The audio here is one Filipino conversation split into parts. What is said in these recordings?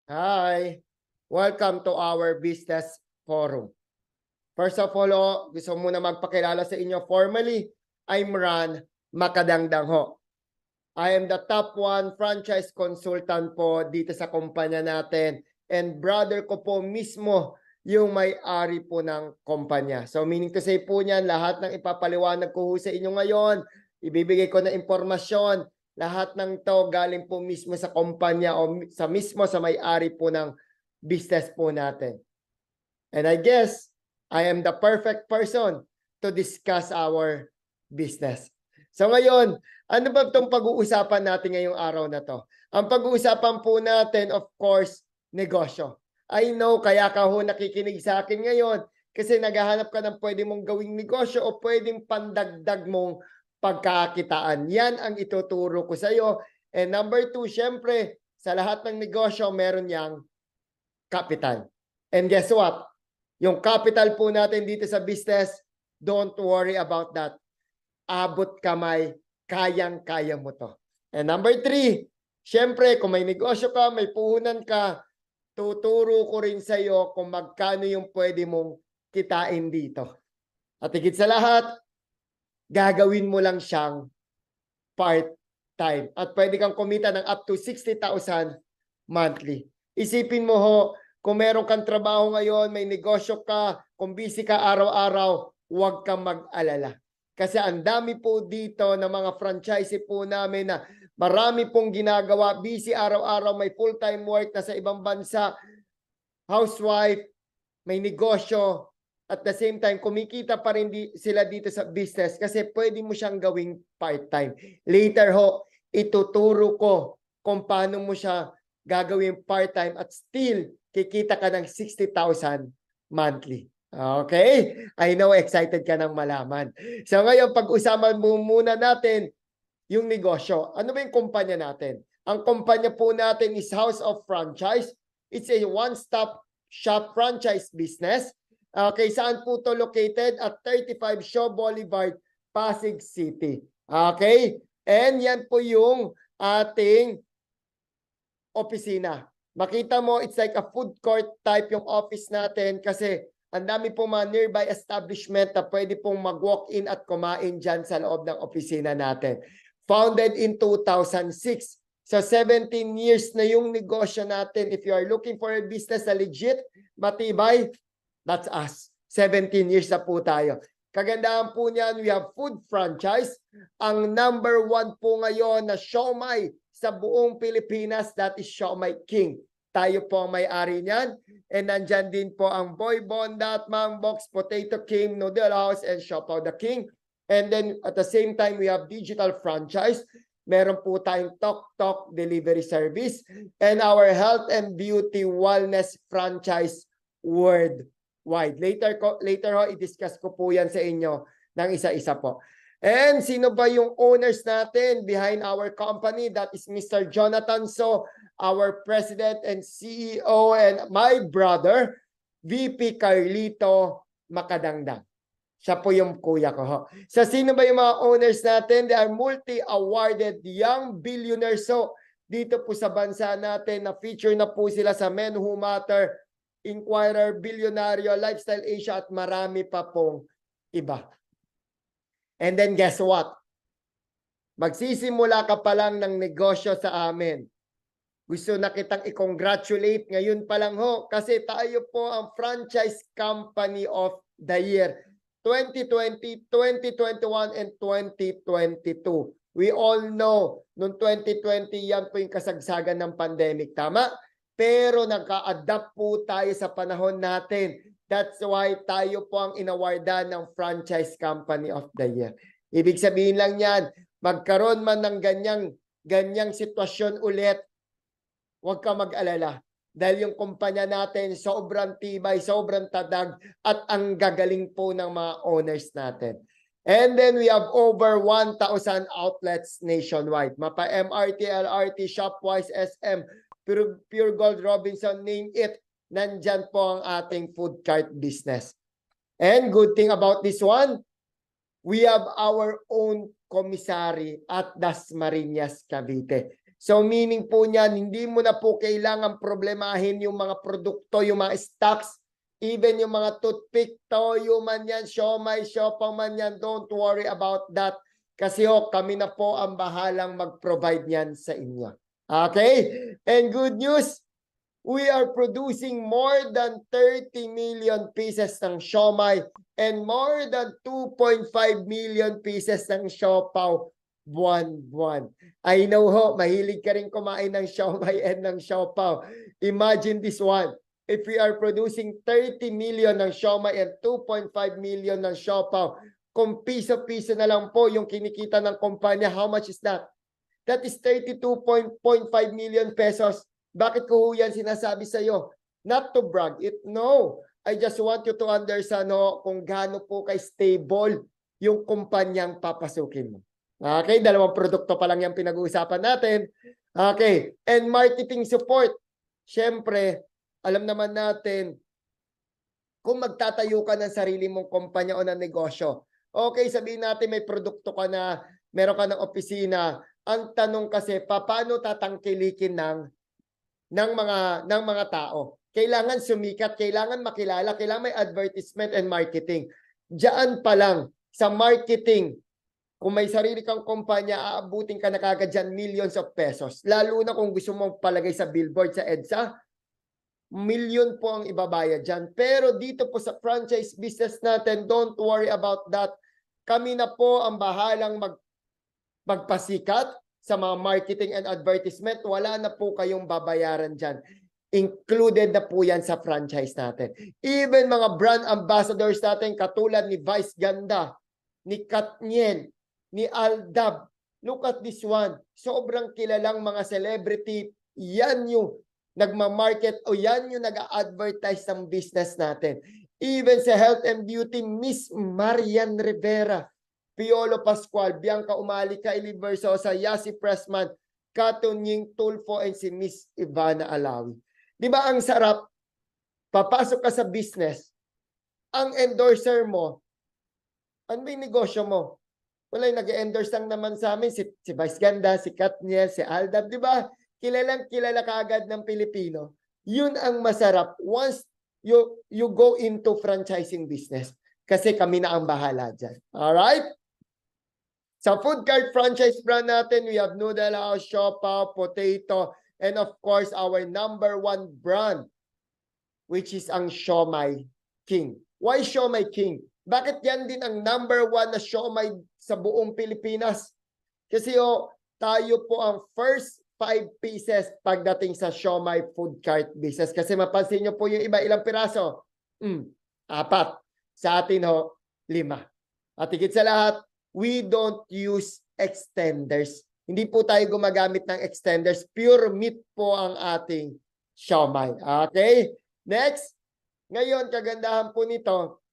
Hi! Welcome to our business forum. First of all, gusto muna magpakilala sa inyo formally. I'm Ran Makadangdang ho. I am the top 1 franchise consultant po dito sa kumpanya natin. And brother ko po mismo yung may-ari po ng kumpanya. So meaning to say po niyan, lahat ng ipapaliwanag ko sa inyo ngayon, ibibigay ko na impormasyon, lahat ng to galing po mismo sa kumpanya o sa may-ari po ng business po natin. And I guess I am the perfect person to discuss our business. So ngayon, ano ba itong pag-uusapan natin ngayong araw na to? Ang pag-uusapan po natin, of course, negosyo. I know, kaya ka ho nakikinig sa akin ngayon kasi naghahanap ka ng pwede mong gawing negosyo o pwedeng pandagdag mong pagkakitaan. Yan ang ituturo ko sa iyo. And number 2, syempre, sa lahat ng negosyo, meron yang capital. And guess what? Yung capital po natin dito sa business, don't worry about that. Abot kamay, kayang-kaya mo to. And number 3, syempre, kung may negosyo ka, may puhunan ka, tuturo ko rin sa iyo kung magkano yung pwede mong kitain dito. At higit sa lahat, gagawin mo lang siyang part-time. At pwede kang kumita ng up to 60,000 monthly. Isipin mo ho, kung meron kang trabaho ngayon, may negosyo ka, kung busy ka araw-araw, huwag kang mag-alala. Kasi ang dami po dito ng mga franchisee po namin na marami pong ginagawa, busy araw-araw, may full-time work na sa ibang bansa, housewife, may negosyo, at the same time, kumikita pa rin sila dito sa business kasi pwede mo siyang gawing part-time. Later ho, ituturo ko kung paano mo siya gagawin part-time at still kikita ka ng 60,000 monthly. Okay? I know excited ka nang malaman. So ngayon, pag-usapan muna natin yung negosyo. Ano ba yung kumpanya natin? Ang kumpanya po natin is House of Franchise. It's a one-stop shop franchise business. Okay, saan po to located? At 35 Shaw Boulevard, Pasig City. Okay? And yan po yung ating opisina. Makita mo, it's like a food court type yung office natin kasi ang dami po mga nearby establishment na pwede pong mag-walk-in at kumain dyan sa loob ng opisina natin. Founded in 2006. So 17 years na yung negosyo natin. If you are looking for a business na legit, matibay, that's us. 17 years na po tayo. Kagandahan po niyan, we have food franchise. Ang number 1 po ngayon na siomai sa buong Pilipinas, that is Siomai King. Tayo po ang may-ari niyan. And nandyan din po ang Boy Bondat, Mang Box, Potato King, Noodle House, and Siopaw the King. And then at the same time, we have digital franchise. Meron po tayong Tok delivery service. And our health and beauty wellness franchise worldwide. Later ho, i-discuss ko po yan sa inyo ng isa-isa po. And sino ba yung owners natin behind our company? That is Mr. Jonathan So, our President and CEO, and my brother, VP Carlito Makadangdang. Siya po yung kuya ko. Ho. So sino ba yung mga owners natin? They are multi-awarded young billionaires. So dito po sa bansa natin, na-feature na po sila sa Men Who Matter, Inquirer, Billionario, Lifestyle Asia, at marami pa pong iba. And then guess what? Magsisimula ka pa lang ng negosyo sa amin. Gusto na kitang i-congratulate ngayon pa lang ho kasi tayo po ang Franchise Company of the Year 2020, 2021, and 2022. We all know, noong 2020, yan po yung kasagsagan ng pandemic. Tama? Pero naka-adapt po tayo sa panahon natin. That's why tayo po ang inawardan ng Franchise Company of the Year. Ibig sabihin lang yan, magkaroon man ng ganyang sitwasyon ulit, huwag ka mag-alala. Dahil yung kumpanya natin, sobrang tibay, sobrang tadag, at ang gagaling po ng mga owners natin. And then we have over 1,000 outlets nationwide. Mapa MRT, LRT, Shopwise, SM, Pure Gold, Robinson, name it. Nandyan po ang ating food cart business. And good thing about this one, we have our own commissary at Dasmariñas, Cavite. So meaning po niyan, hindi mo na po kailangan problemahin yung mga produkto, yung mga stocks, even yung mga toothpick, toyo man yan, siomai, siopaw man yan, don't worry about that. Kasi kami na po ang bahalang mag-provide niyan sa inyo. Okay? And good news, we are producing more than 30 million pieces ng siomai and more than 2.5 million pieces ng siopaw buwan-buwan. I know mahilig ka rin kumain ng siomai and ng siopaw. Imagine this one. If we are producing 30 million ng siomai and 2.5 million ng siopaw, kung piso-piso na lang po yung kinikita ng kumpanya, how much is that? That is 32.5 million pesos. Bakit ko yan sinasabi sa iyo? Not to brag it, no. I just want you to understand kung gaano po kay stable yung kumpanyang papasukin mo. Okay, dalawang produkto pa lang yung pinag-uusapan natin. Okay, and marketing support. Siyempre, alam naman natin, kung magtatayo ka ng sarili mong kumpanya o ng negosyo, okay, sabihin natin may produkto ka na, meron ka ng opisina. Ang tanong kasi, paano tatangkilikin ng mga tao? Kailangan sumikat, kailangan makilala, kailangan may advertisement and marketing. Diyan pa lang, sa marketing, kung may sarili kang kumpanya, aabutin ka na kagad dyan millions of pesos. Lalo na kung gusto mong palagay sa billboard sa EDSA, million po ang ibabayad dyan. Pero dito po sa franchise business natin, don't worry about that. Kami na po ang bahalang magpasikat sa mga marketing and advertisement. Wala na po kayong babayaran dyan. Included na po yan sa franchise natin. Even mga brand ambassadors natin, katulad ni Vice Ganda, ni Katniel, ni Aldab. Look at this one. Sobrang kilalang mga celebrity. Yan yung nagmamarket o yan yung nag-advertise ng business natin. Even sa health and beauty, Miss Marian Rivera, Piolo Pascual, Bianca Umali, Kylie Versosa, Yasi Pressman, Katunying Tulfo, and si Miss Ivana Alawi. Di ba ang sarap? Papasok ka sa business, ang endorser mo, ano ba yung negosyo mo? Wala, nag-endorse lang naman sa amin si Vice Ganda, si Katniel, si Aldab, di ba? Kilalang kilala kaagad ng Pilipino. Yun ang masarap once you go into franchising business. Kasi kami na ang bahala dyan. Alright? Sa food cart franchise brand natin, we have Noodle House, Siopaw, Potato, and of course, our #1 brand, which is ang Siomai King. Why Siomai King? Bakit yan din ang #1 na siomai sa buong Pilipinas? Kasi tayo po ang first 5 pieces pagdating sa siomai food cart business. Kasi mapansin nyo po yung iba, ilang piraso? 4. Sa atin 5. At higit sa lahat, we don't use extenders. Hindi po tayo gumagamit ng extenders. Pure meat po ang ating siomai. Okay? Next. Ngayon, kagandahan po nito,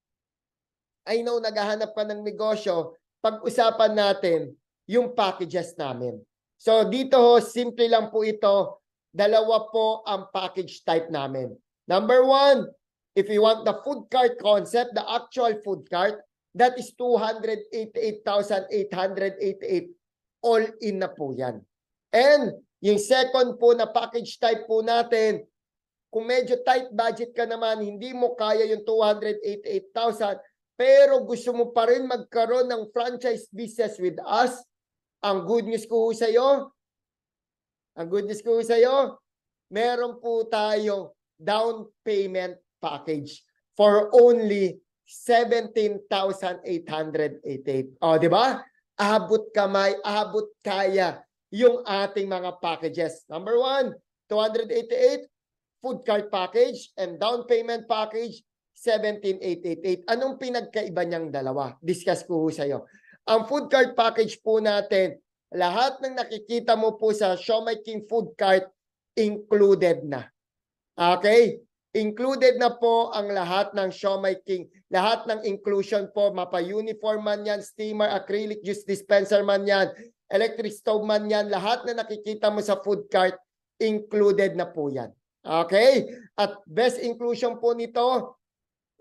I know naghahanap ka ng negosyo, pag-usapan natin yung packages namin. So dito simple lang po ito. 2 po ang package type namin. #1, if you want the food cart concept, the actual food cart, that is 288,888. All in na po yan. And yung second po na package type po natin, kung medyo tight budget ka naman, hindi mo kaya yung 288,000, pero gusto mo pa rin magkaroon ng franchise business with us, ang good news ko sa iyo, meron po tayong down payment package for only 17,888. Di ba? Abot kamay, abot kaya yung ating mga packages. #1, 288 food cart package and down payment package 17,888. Anong pinagkaiba niyang dalawa? Discuss ko sa iyo. Ang food cart package po natin, lahat ng nakikita mo po sa Siomai King food cart included na. Okay? Included na po ang lahat ng Siomai King. Lahat ng inclusion po, mapa-uniform man yan, steamer, acrylic juice dispenser man yan, electric stove man yan, lahat na nakikita mo sa food cart, included na po yan. Okay? At best inclusion po nito,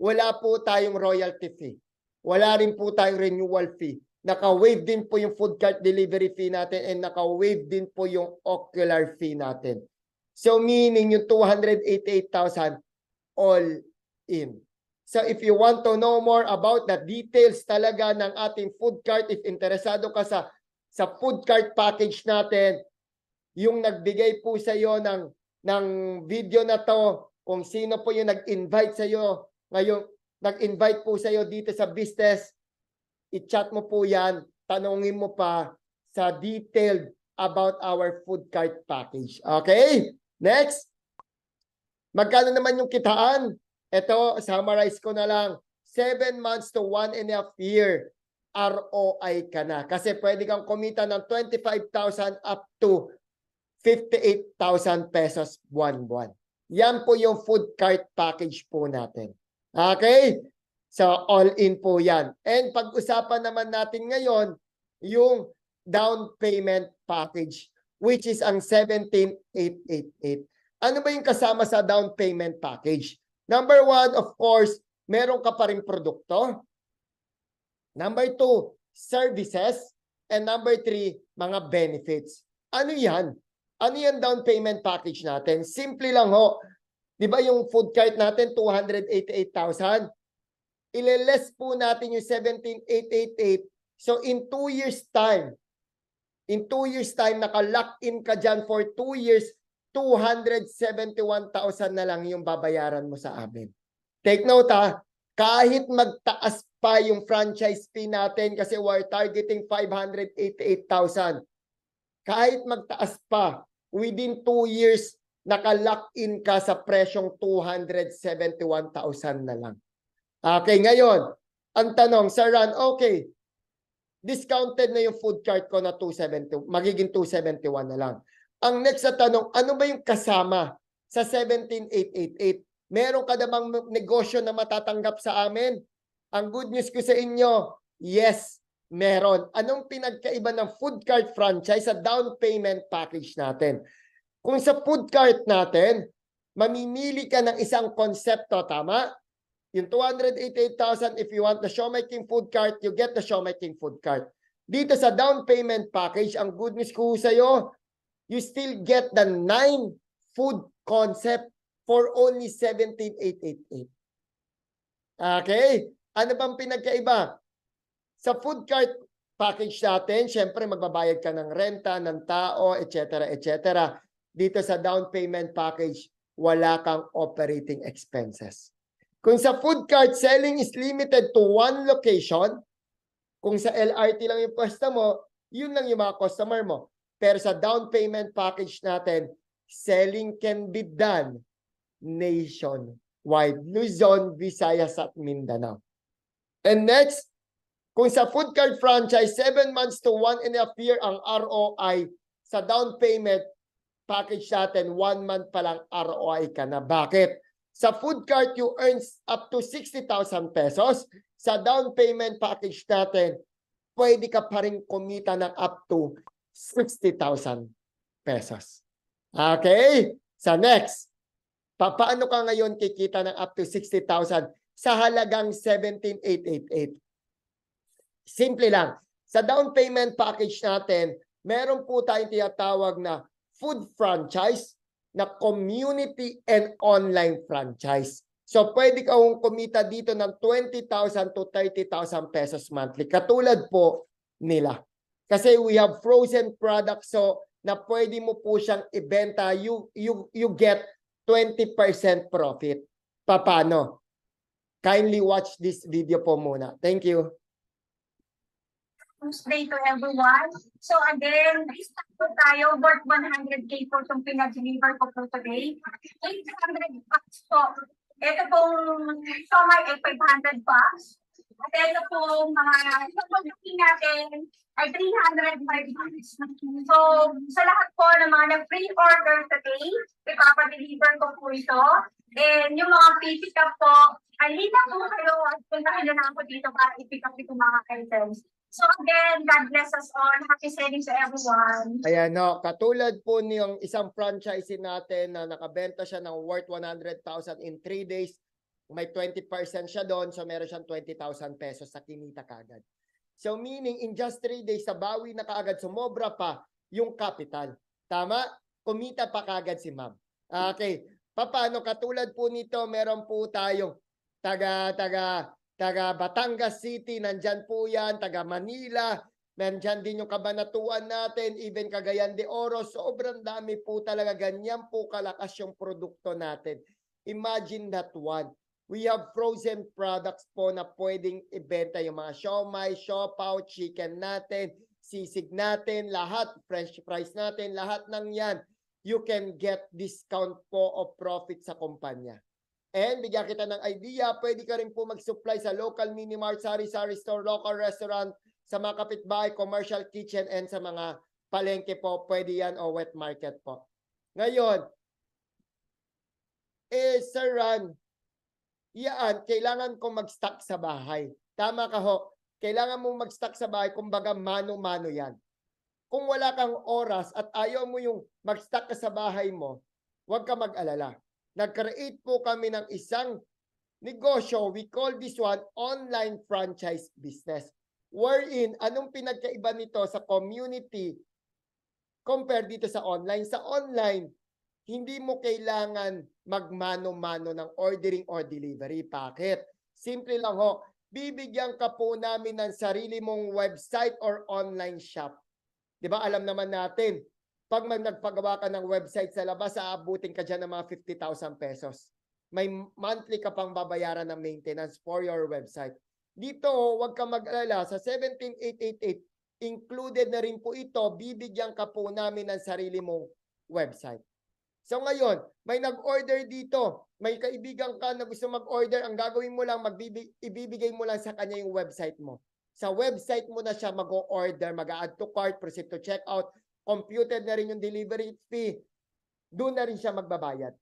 wala po tayong royalty fee. Wala rin po tayong renewal fee. naka-waive din po yung food cart delivery fee natin and naka-waive din po yung ocular fee natin. So meaning yung 288,000 all in. So if you want to know more about the details talaga ng ating food cart, if interesado ka sa food cart package natin, yung nagbigay po sa iyo ng video na to, kung sino po yung nag-invite sa iyo, ngayon nag-invite po sa iyo dito sa business, i-chat mo po yan, tanungin mo pa sa detailed about our food cart package. Okay? Next. Magkano naman yung kitaan? Ito, summarize ko na lang. 7 months to 1.5 year ROI ka na. Kasi pwede kang kumita ng 25,000 up to 58,000 pesos buwan-buwan. Yan po yung food cart package po natin. Okay? So, all in po yan. And pag-usapan naman natin ngayon, yung down payment package, which is ang 17,888. Ano ba yung kasama sa down payment package? Number 1, of course, meron ka pa rin produkto. Number 2, services. And number 3, mga benefits. Ano yan? Ano yan down payment package natin? Simple lang ho. Di ba yung food cart natin, 288,000? Ile-less po natin yung 17,888. So in 2 years time, naka-lock in ka dyan for 2 years, 271,000 na lang yung babayaran mo sa amin. Take note ha, kahit magtaas pa yung franchise fee natin kasi we're targeting 588,000. Kahit magtaas pa, within 2 years, naka-lock in ka sa presyong 271,000 na lang. Okay, ngayon, ang tanong, Sir Ran, okay, discounted na yung food cart ko na 270, magiging 271 na lang. Ang next na tanong, ano ba yung kasama sa 17,888? Meron ka na bang negosyo na matatanggap sa amin? Ang good news ko sa inyo, yes, meron. Anong pinagkaiba ng food cart franchise sa down payment package natin? Kung sa food cart natin, mamimili ka ng isang konsepto, tama? Yung 288,000, if you want the Siomai King food cart, you get the Siomai King food cart. Dito sa down payment package, ang good news ko sa iyo, you still get the 9 food concept for only 17,888. Okay? Ano bang pinagkaiba? Sa food cart package natin, syempre magbabayad ka ng renta, ng tao, etc. etc. Dito sa down payment package, wala kang operating expenses. Kung sa food cart, selling is limited to 1 location, kung sa LRT lang yung pwesto mo, yun lang yung mga customer mo. Pero sa down payment package natin, selling can be done nationwide. Luzon, Visayas at Mindanao. And next, kung sa food cart franchise, 7 months to 1.5 year ang ROI, sa down payment package natin, 1 month pa lang ROI ka na. Bakit? Sa food cart, you earn up to 60,000 pesos. Sa down payment package natin, pwede ka pa rin kumita ng up to 60,000 pesos. Okay? Sa next, paano ka ngayon kikita ng up to 60,000 sa halagang 17,888? Simple lang. Sa down payment package natin, meron po tayong tinatawag na food franchise, na community and online franchise. So pwede kang kumita dito ng 20,000 to 30,000 pesos monthly. Katulad po nila. Kasi we have frozen products so na pwede mo po siyang ibenta, you get 20% profit. Paano? Kindly watch this video po muna. Thank you. Tuesday to everyone. So again, start po tayo. Worth 100K po itong pinag-deliver ko po today. 800 packs po. Ito pong Siomai ay 500 packs. At ito pong mga pag-booking natin ay 305 packs. So sa lahat po ng mga nag-pre-order today, ipapadeliver ko po ito. And yung mga pick up po, halina po kayo at puntahan na ako dito para i-pick up itong mga items. So again, God bless us all. Happy selling to everyone. Ayan no, katulad po niyong isang franchisee natin na nakabenta siya ng worth 100,000 in 3 days. May 20% siya doon, so meron siyang 20,000 pesos sa kinita kagad. So meaning in just 3 days, sa bawi na kaagad, sumobra pa yung capital. Tama? Kumita pa kaagad si ma'am. Okay. Paano? Katulad po nito, meron po tayong taga Batangas City, nandyan po yan, taga Manila, nandyan din yung Cabanatuan natin, even Cagayan de Oro, sobrang dami po talaga, ganyan po kalakas yung produkto natin. Imagine that one. We have frozen products po na pwedeng ibenta, yung mga siomai, siopaw, chicken natin, sisig natin, lahat, french fries natin, lahat ng yan, you can get discount po o profit sa kumpanya. And bigyan kita ng idea, pwede ka rin po mag-supply sa local mini-mart, sari-sari store, local restaurant, sa mga kapitbahay, commercial kitchen, and sa mga palengke po, pwede yan o wet market po. Ngayon, Sir Ran, yan, kailangan kong mag-stock sa bahay. Tama ka ho, kailangan mong mag-stock sa bahay, kumbaga mano-mano yan. Kung wala kang oras at ayaw mo yung mag-stock ka sa bahay mo, huwag ka mag-alala. Nag-create po kami ng isang negosyo, we call this one online franchise business. Wherein, anong pinagkaiba nito sa community compare dito sa online? Sa online, hindi mo kailangan magmano-mano ng ordering or delivery packet. Simple lang ho, bibigyan ka po namin ng sarili mong website or online shop. Di ba alam naman natin, pag nagpagawa ka ng website sa labas, aabutin ka dyan ng mga 50,000 pesos. May monthly ka pang babayaran ng maintenance for your website. Dito, huwag ka mag-alala. Sa 17,888, included na rin po ito, bibigyan ka po namin ng sarili mong website. So ngayon, may nag-order dito. May kaibigan ka na gusto mag-order. Ang gagawin mo lang, ibibigay mo lang sa kanya yung website mo. Sa website mo na siya mag-order, mag-add to cart, proceed to checkout, computed na rin yung delivery fee. Doon na rin siya magbabayad.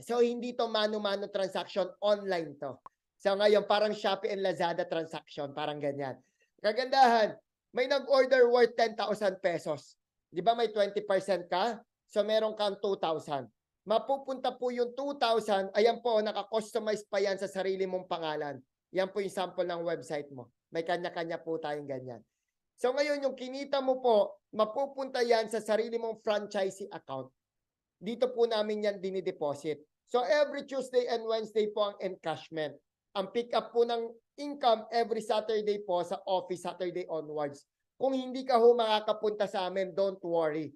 So hindi to mano-mano transaction, online to. So ngayon, parang Shopee and Lazada transaction, parang ganyan. Kagandahan, may nag-order worth 10,000 pesos. Di ba may 20% ka? So meron kang 2,000. Mapupunta po yung 2,000, ayan po, naka-customize pa yan sa sarili mong pangalan. Yan po yung sample ng website mo. May kanya-kanya po tayong ganyan. So ngayon, yung kinita mo po, mapupunta yan sa sarili mong franchisee account. Dito po namin yan dinideposit. So every Tuesday and Wednesday po ang encashment. Ang pick up po ng income every Saturday po sa office, Saturday onwards. Kung hindi ka ho makakapunta sa amin, don't worry.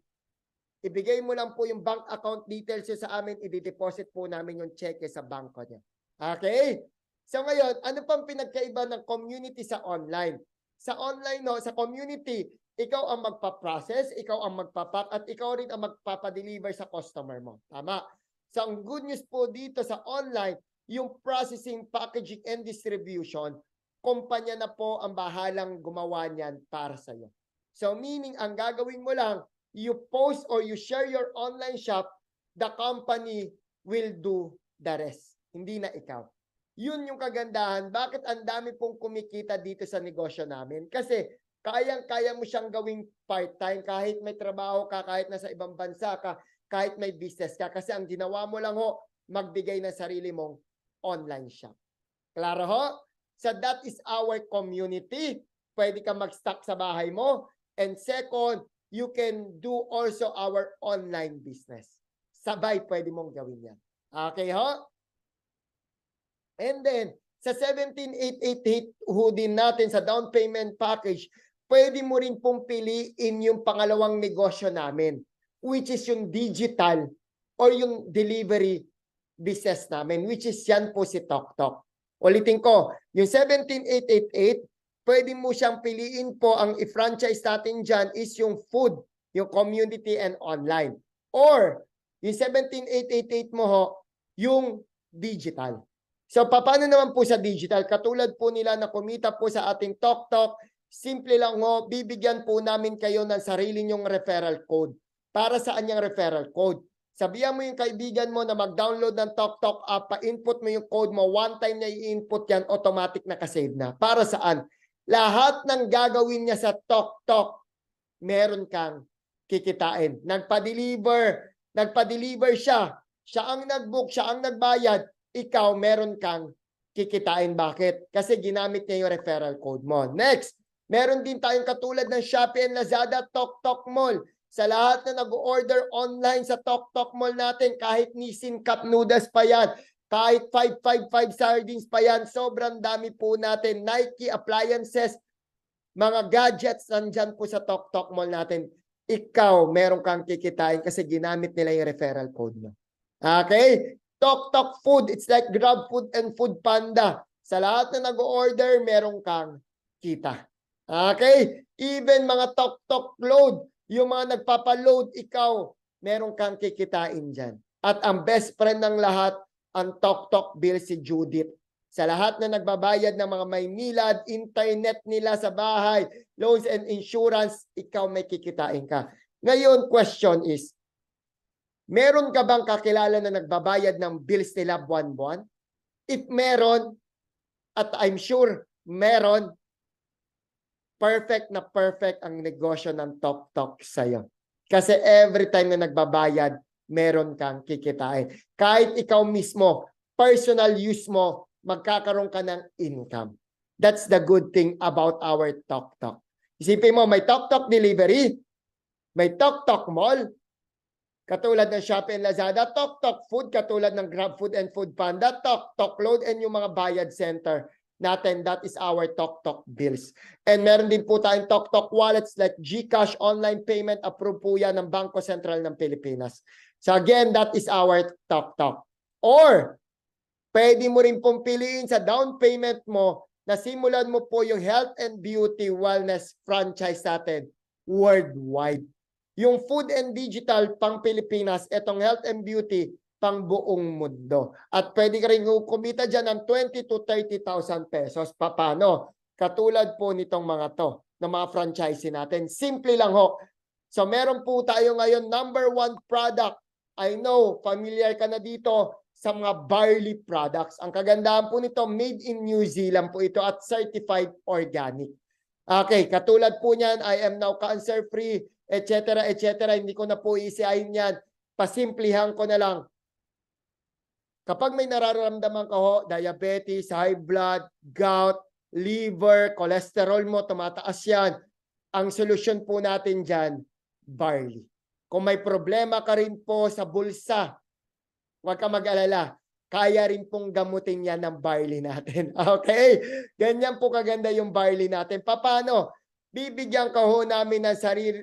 Ibigay mo lang po yung bank account details nyo sa amin, i-deposit po namin yung cheque sa bangko niya. Okay? So ngayon, ano pang pinagkaiba ng community sa online? Sa online, no, sa community, ikaw ang magpa-process, ikaw ang magpapack, at ikaw rin ang magpapadeliver sa customer mo. Tama? So ang good news po dito sa online, yung processing, packaging, and distribution, kumpanya na po ang bahalang gumawa niyan para sa'yo. So meaning, ang gagawin mo lang, you post or you share your online shop, the company will do the rest. Hindi na ikaw. Yun yung kagandahan. Bakit ang dami pong kumikita dito sa negosyo namin? Kasi kayang-kaya mo siyang gawing part-time kahit may trabaho ka, kahit nasa ibang bansa ka, kahit may business ka. Kasi ang ginawa mo lang ho, magbigay ng sarili mong online shop. Klaro ho? So that is our community. Pwede ka mag-stock sa bahay mo. And second, you can do also our online business. Sabay pwede mong gawin yan. Okay ho? And then, sa 17,888 ho din natin sa down payment package, pwede mo rin pong piliin yung pangalawang negosyo namin, which is yung digital or yung delivery business namin, which is yan po si TokTok. Ulitin ko, yung 17,888, pwede mo siyang piliin po, ang i-franchise natin dyan is yung food, yung community and online. Or, yung 17,888 mo ho, yung digital. So, paano naman po sa digital? Katulad po nila na kumita po sa ating TokTok, simple lang ho, bibigyan po namin kayo ng sarili nyong referral code. Para saan yung referral code? Sabihan mo yung kaibigan mo na mag-download ng TokTok app, pa-input mo yung code mo, one time niya i-input yan, automatic na kasave na. Para saan? Lahat ng gagawin niya sa TokTok, meron kang kikitain. Nagpa-deliver siya. Siya ang nag-book, siya ang nagbayad. Ikaw, meron kang kikitain. Bakit? Kasi ginamit niya yung referral code mo. Next, Meron din tayong katulad ng Shopee and Lazada, Tok Mall. Sa lahat na nag-order online sa Tok Mall natin, kahit Nissin Cup Noodles pa yan, kahit 555 sardines pa yan, sobrang dami po natin. Nike appliances, mga gadgets, nandyan po sa Tok Mall natin. Ikaw, meron kang kikitain kasi ginamit nila yung referral code mo. Okay? Tok Food, it's like Grab Food and Food Panda. Sa lahat na nag-order, meron kang kita. Okay? Even mga Tok Load, yung mga nagpapaload, ikaw, meron kang kikitain dyan. At ang best friend ng lahat, ang Tok Bill si Judith. Sa lahat na nagbabayad ng mga Maynilad, internet nila sa bahay, loans and insurance, ikaw may kikitain ka. Ngayon, question is, meron ka bang kakilala na nagbabayad ng bills nila buwan-buwan? If meron, at I'm sure meron, perfect na perfect ang negosyo ng Tok sa'yo. Kasi every time na nagbabayad, meron kang kikitain. Kahit ikaw mismo, personal use mo, magkakaroon ka ng income. That's the good thing about our Tok. Isipin mo, may Tok delivery, may Tok Mall, katulad ng Shopee and Lazada, Tok Food, katulad ng Grab Food and Food Panda, Tok Load, and yung mga bayad center natin, that is our Tok Bills. And meron din po tayong Tok wallets like GCash, online payment, approved po yan ng Bangko Sentral ng Pilipinas. So again, that is our Tok. Or, pwede mo rin pong piliin sa down payment mo na simulan mo po yung health and beauty wellness franchise natin worldwide. Yung food and digital pang Pilipinas, etong health and beauty pang buong mundo. At pwede ka rin kumita dyan ng 20 to 30,000 pesos. Paano? Katulad po nitong mga to, ng mga franchise natin. Simple lang ho. So meron po tayo ngayon number 1 product. I know, familiar ka na dito sa mga barley products. Ang kagandahan po nito, made in New Zealand po ito at certified organic. Okay, katulad po niyan, I am now cancer-free, etc. Hindi ko na po isiahin yan. Pasimplihan ko na lang. Kapag may nararamdaman ka ho, diabetes, high blood, gout, liver, cholesterol mo, tumataas yan. Ang solusyon po natin dyan, barley. Kung may problema ka rin po sa bulsa, huwag ka mag-alala. Kaya rin pong gamutin yan ng barley natin. Okay? Ganyan po kaganda yung barley natin. Paano? Bibigyan ka ho namin ng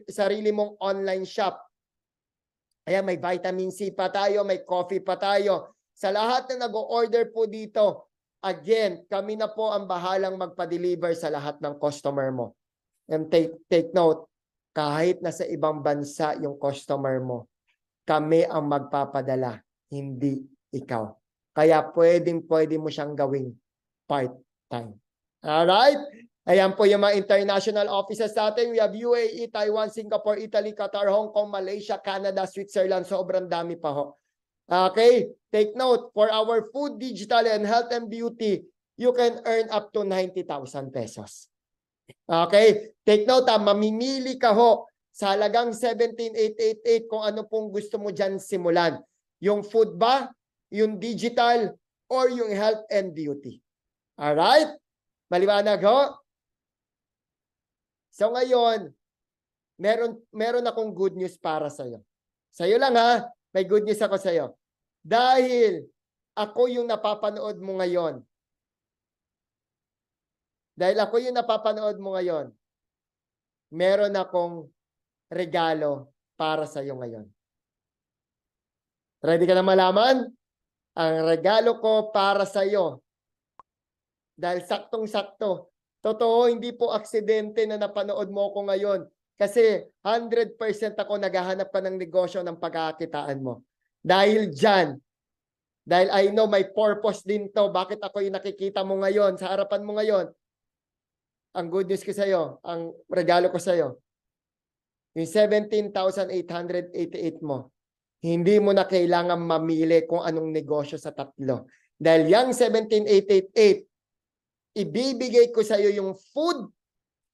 sarili mong online shop. Ayan, may vitamin C pa tayo, may coffee pa tayo. Sa lahat na nag-order po dito, again, kami na po ang bahalang magpa-deliver sa lahat ng customer mo. And take note, kahit nasa ibang bansa yung customer mo, kami ang magpapadala, hindi ikaw. Kaya pwede mo siyang gawing part-time. Alright? Ayan po yung mga international offices natin. We have UAE, Taiwan, Singapore, Italy, Qatar, Hong Kong, Malaysia, Canada, Switzerland. Sobrang dami pa ho. Okay? Take note, for our food, digital, and health and beauty, you can earn up to 90,000 pesos. Okay? Take note, mamimili ka ho sa halagang 17,888 kung ano pong gusto mo dyan simulan. Yung food ba, yung digital, or yung health and beauty. Alright? Maliwanag ho? So ngayon, meron akong good news para sa'yo. Sa'yo lang ha, may good news ako sa'yo. Dahil ako yung napapanood mo ngayon. Meron akong regalo para sa'yo ngayon. Ready ka na malaman? Ang regalo ko para sa'yo. Dahil saktong-sakto. Totoo, hindi po aksidente na napanood mo ko ngayon. Kasi 100% ako naghahanap pa ng negosyo ng pagkakakitaan mo. Dahil dyan, dahil I know may purpose din to, bakit ako yung nakikita mo ngayon, sa harapan mo ngayon, ang good news ko sa'yo, ang regalo ko sa'yo, yung 17,888 mo, hindi mo na kailangan mamili kung anong negosyo sa tatlo. Dahil yung 17,888, ibibigay ko sa'yo yung food,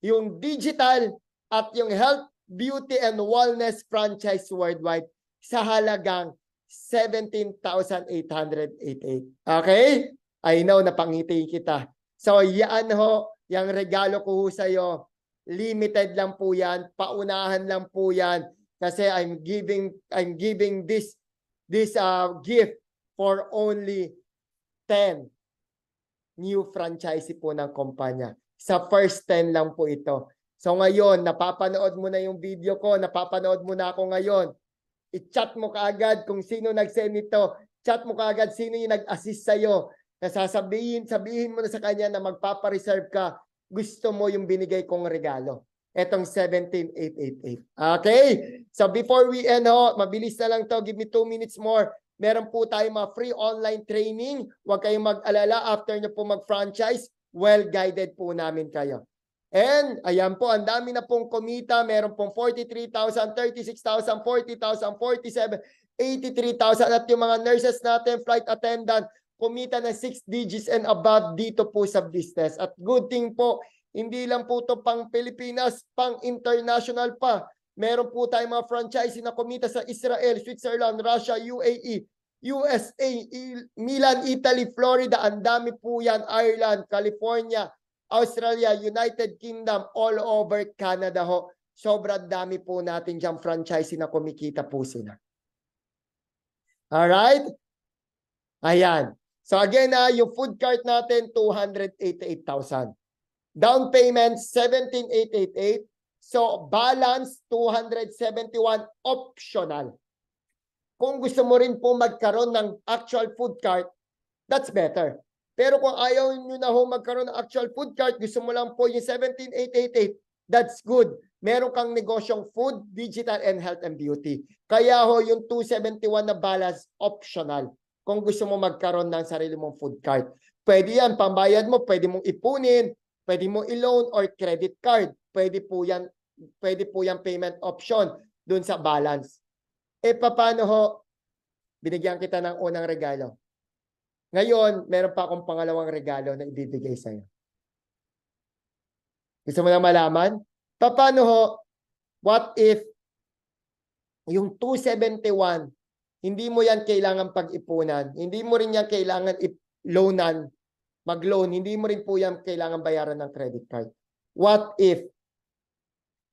yung digital, at yung health, beauty, and wellness franchise worldwide sa halagang 17,888. Okay? I know, napangiti kita. So, yan ho, yung regalo ko ho sa'yo. limited lang po yan, paunahan lang po yan kasi I'm giving this gift for only 10 new franchisee po ng kumpanya. Sa first 10 lang po ito. So ngayon, napapanood mo na yung video ko, napapanood mo na ako ngayon. I-chat mo kaagad kung sino nag-send nito. Chat mo kaagad sino yung nag-assist sa'yo. Sabihin mo na sa kanya na magpapareserve ka. Gusto mo yung binigay kong regalo. Etong 17,888. Okay? So before we end, mabilis na lang to. Give me 2 minutes more. Meron po tayong mga free online training. Huwag kayong mag-alala. After nyo po mag-franchise, well-guided po namin kayo. And, ayan po, ang dami na pong kumita. Meron pong 43,000, 36,000, 40,000, 47, 83,000. At yung mga nurses natin, flight attendant, kumita na 6 digits and above dito po sa business. At good thing po, hindi lang po ito pang Pilipinas, pang international pa. Meron po tayong mga franchisee na kumita sa Israel, Switzerland, Russia, UAE, USA, Milan, Italy, Florida. Ang dami po yan. Ireland, California, Australia, United Kingdom, all over Canada ho. Sobrang dami po natin dyan franchisee na kumikita po sila. Alright? Ayan. So again, yung food cart natin, 288,000. Down payment, 17,888. So balance, 271 optional. Kung gusto mo rin po magkaroon ng actual food cart, that's better. Pero kung ayaw nyo na ho magkaroon ng actual food cart, gusto mo lang po yung 17,888, that's good. Meron kang negosyong food, digital, and health and beauty. Kaya ho yung 271 na balance, optional. Kung gusto mo magkaroon ng sarili mong food cart. Pwede yan, pambayad mo, pwede mong ipunin, pwede mong i-loan or credit card. Pwede po yan payment option dun sa balance. Paano ho? Binigyan kita ng unang regalo. Ngayon, meron pa akong pangalawang regalo na ibibigay sa'yo. Gusto mo na malaman? Paano ho? What if yung 271, hindi mo yan kailangan pag-ipunan, hindi mo rin yan kailangan i-loanan, mag-loan, hindi mo rin po yan kailangan bayaran ng credit card. What if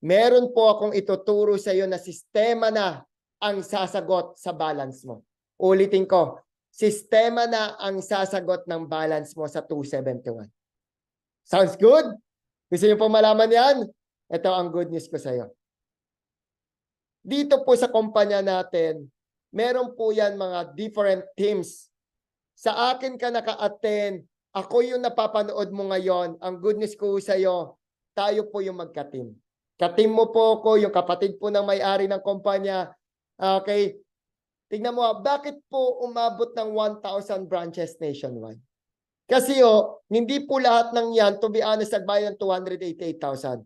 meron po akong ituturo sa iyo na sistema na ang sasagot sa balance mo? Ulitin ko, sistema na ang sasagot ng balance mo sa 271. Sounds good? Gusto niyo po malaman yan? Ito ang good news ko sa iyo. Dito po sa kumpanya natin, meron po yan mga different teams. Sa akin ka naka-attend, ako yung napapanood mo ngayon. Ang good news ko sa iyo, tayo po yung magka-team. Ka-team mo po ko, yung kapatid po ng may-ari ng kumpanya. Okay? Tingnan mo, bakit po umabot ng 1,000 branches nationwide? Kasi hindi po lahat ng yan, to be honest, nagbayad ng 288,000.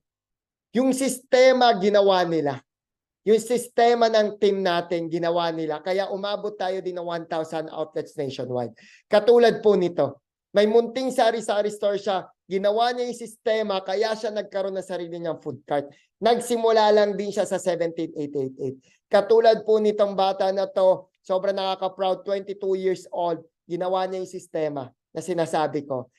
Yung sistema, ginawa nila. Yung sistema ng team natin, ginawa nila. Kaya umabot tayo din ng 1,000 outlets nationwide. Katulad po nito. May munting sari-sari store siya. Ginawa niya yung sistema, kaya siya nagkaroon ng sarili niyang food cart. Nagsimula lang din siya sa 17,888. Katulad po nitong bata na to, sobrang nakaka-proud, 22 years old, ginawa niya yung sistema na sinasabi ko.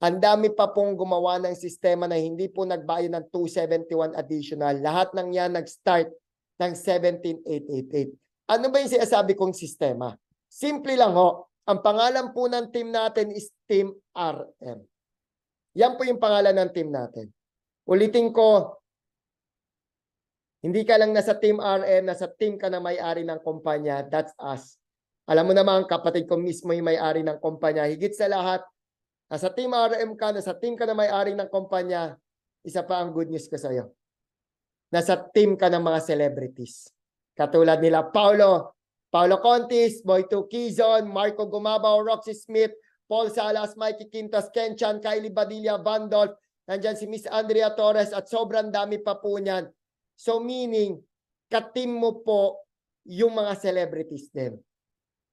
Ang dami pa pong gumawa ng sistema na hindi po nagbayad ng 271 additional. Lahat ng yan nag-start ng 17,888. Ano ba yung sinasabi kong sistema? Simple lang ho. Ang pangalan po ng team natin is Team RM. Yan po yung pangalan ng team natin. Ulitin ko, hindi ka lang nasa Team RM, nasa team ka na may-ari ng kumpanya. That's us. Alam mo naman, kapatid ko mismo yung may-ari ng kumpanya. Higit sa lahat, nasa Team RM ka, nasa team ka na may-ari ng kumpanya. Isa pa ang good news ko sa iyo. Nasa team ka ng mga celebrities. Katulad nila Paulo Contis, Boyto Quizon, Marco Gumabaw, Roxy Smith, Paul Salas, Mikey Quintas, Ken Chan, Kylie Badilla, Vandolph, nandyan si Miss Andrea Torres at sobrang dami pa po niyan. So meaning, ka-team mo po yung mga celebrities din.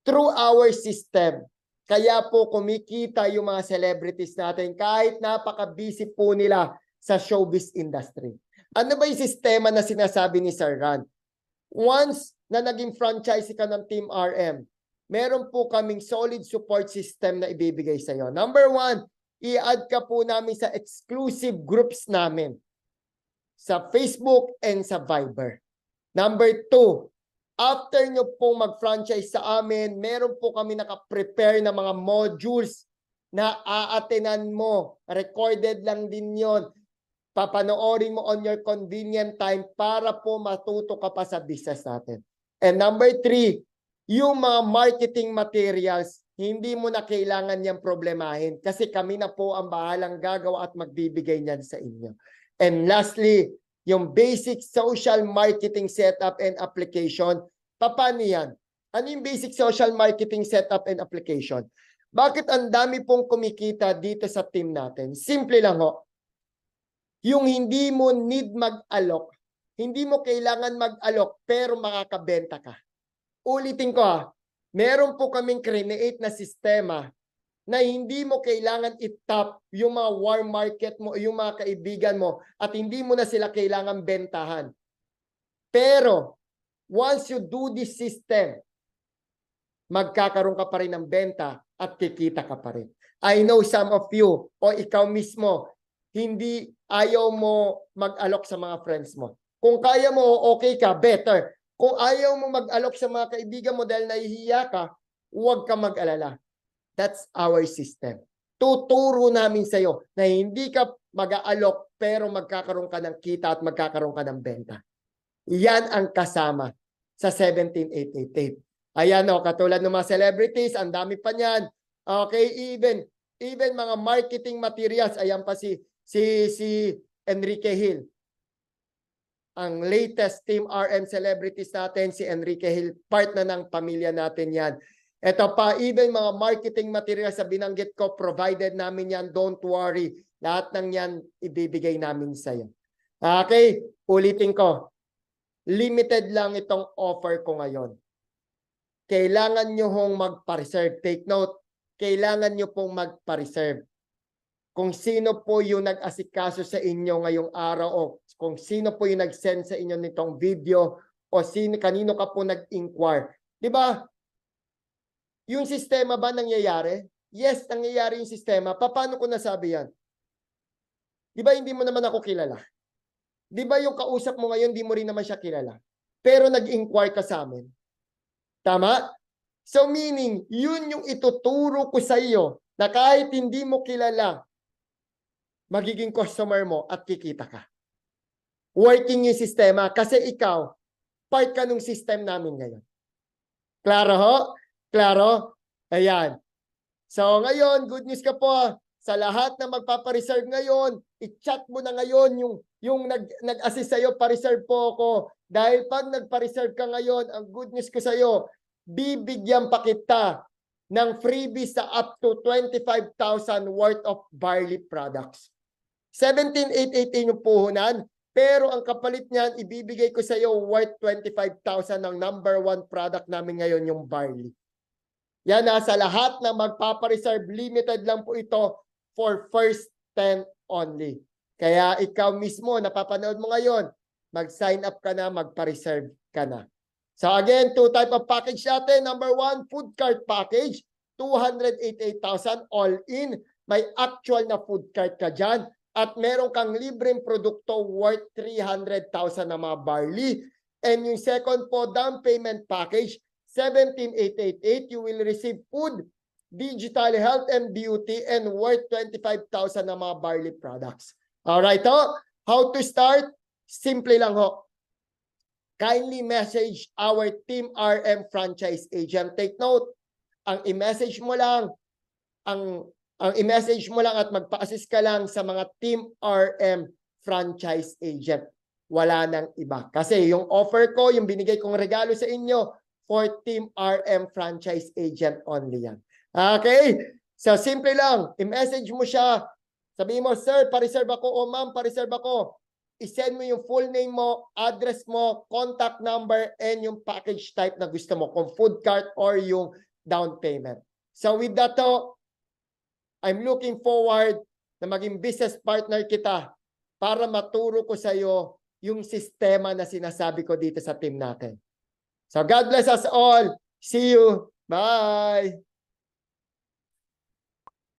Through our system, kaya po kumikita yung mga celebrities natin kahit napaka-busy po nila sa showbiz industry. Ano ba yung sistema na sinasabi ni Sir Ran? Once na naging franchisee ka ng Team RM, meron po kaming solid support system na ibibigay sa iyo. Number 1, i-add ka po namin sa exclusive groups namin. sa Facebook, and sa Viber. Number 2, after nyo pong mag-franchise sa amin, meron po kami naka-prepare na mga modules na aatenan mo. Recorded lang din yon. Papanoorin mo on your convenient time para po matuto ka pa sa business natin. And number 3, yung mga marketing materials, hindi mo na kailangan niyang problemahin kasi kami na po ang bahalang gagawa at magbibigay niyan sa inyo. And lastly, yung basic social marketing setup and application, paano yan? Ano yung basic social marketing setup and application? Bakit ang dami pong kumikita dito sa team natin? Simple lang ho. Yung hindi mo need mag-alok, hindi mo kailangan mag-alok pero makakabenta ka. Ulitin ko meron po kaming create na sistema na hindi mo kailangan i-top yung mga warm market mo, yung mga kaibigan mo, at hindi mo na sila kailangan bentahan. Pero, once you do this system, magkakaroon ka pa rin ng benta at kikita ka pa rin. I know some of you, o ikaw mismo, hindi ayaw mo mag-alok sa mga friends mo. Kung kaya mo, okay ka, better. Kung ayaw mo mag-alok sa mga kaibigan mo dahil nahihiya ka, huwag ka mag-alala. That's our system. Tuturo namin sa iyo na hindi ka mag-aalok pero magkakaroon ka ng kita at magkakaroon ka ng benta. Yan ang kasama sa 17888. Ayan katulad ng mga celebrities, ang dami pa niyan. Okay, even mga marketing materials, ayan pa si Enrique Hill. Ang latest Team RM celebrities natin, si Enrique Hill, part na ng pamilya natin yan. Ito pa, even mga marketing materials sa binanggit ko, provided namin yan, don't worry. Lahat ng yan, ibibigay namin sa iyo. Okay, ulitin ko. Limited lang itong offer ko ngayon. Kailangan nyo hong magpa-reserve. Take note, kailangan nyo pong magpa-reserve. Kung sino po yung nag-asikaso sa inyo ngayong araw o kung sino po yung nag-send sa inyo nitong video o kanino ka po nag-inquire. Di ba? Yung sistema ba nangyayari? Yes, nangyayari yung sistema. Paano ko nasabi yan? Di ba hindi mo naman ako kilala? Di ba yung kausap mo ngayon, di mo rin naman siya kilala? Pero nag-inquire ka sa amin. Tama? So meaning, yun yung ituturo ko sa iyo na kahit hindi mo kilala, magiging customer mo at kikita ka. Working yung sistema kasi ikaw, part ka ng system namin ngayon. Klaro ho? Klaro? Ayan. So ngayon, good news ka po. Sa lahat na magpapareserve ngayon, i-chat mo na ngayon yung nag-assist sa'yo, pa-reserve po ako. Dahil pag nagpa-reserve ka ngayon, ang good news ko sa'yo, bibigyan pa kita ng freebies sa up to 25,000 worth of barley products. 17,880 yung puhunan, pero ang kapalit niyan, ibibigay ko sa iyo worth 25,000 ng number 1 product namin ngayon, yung barley. Yan sa lahat na magpapareserve, limited lang po ito for first 10 only. Kaya ikaw mismo, napapanood mo ngayon, mag-sign up ka na, magpa-reserve ka na. So again, 2 type of package natin. Number 1, food cart package, 288,000 all in. May actual na food cart ka dyan. At meron kang libreng produkto worth 300,000 na mga barley. And yung second po, down payment package, 17,888. You will receive food, digital health and beauty, and worth 25,000 na mga barley products. Alright ho? How to start? Simple lang ho. Kindly message our Team RM franchise agent. Take note, ang i-message mo lang, ang i-message mo lang at magpa-assist ka lang sa mga Team RM franchise agent. Wala nang iba. Kasi yung offer ko, yung binigay kong regalo sa inyo, for Team RM franchise agent only yan. Okay? So, simple lang. I-message mo siya. Sabihin mo, sir, pa-reserve ako. O ma'am, pa-reserve ako. I-send mo yung full name mo, address mo, contact number, and yung package type na gusto mo. Kung food cart or yung down payment. So, with that, I'm looking forward na maging business partner kita para maturo ko sa iyo yung sistema na sinasabi ko dito sa team natin. So God bless us all. See you. Bye.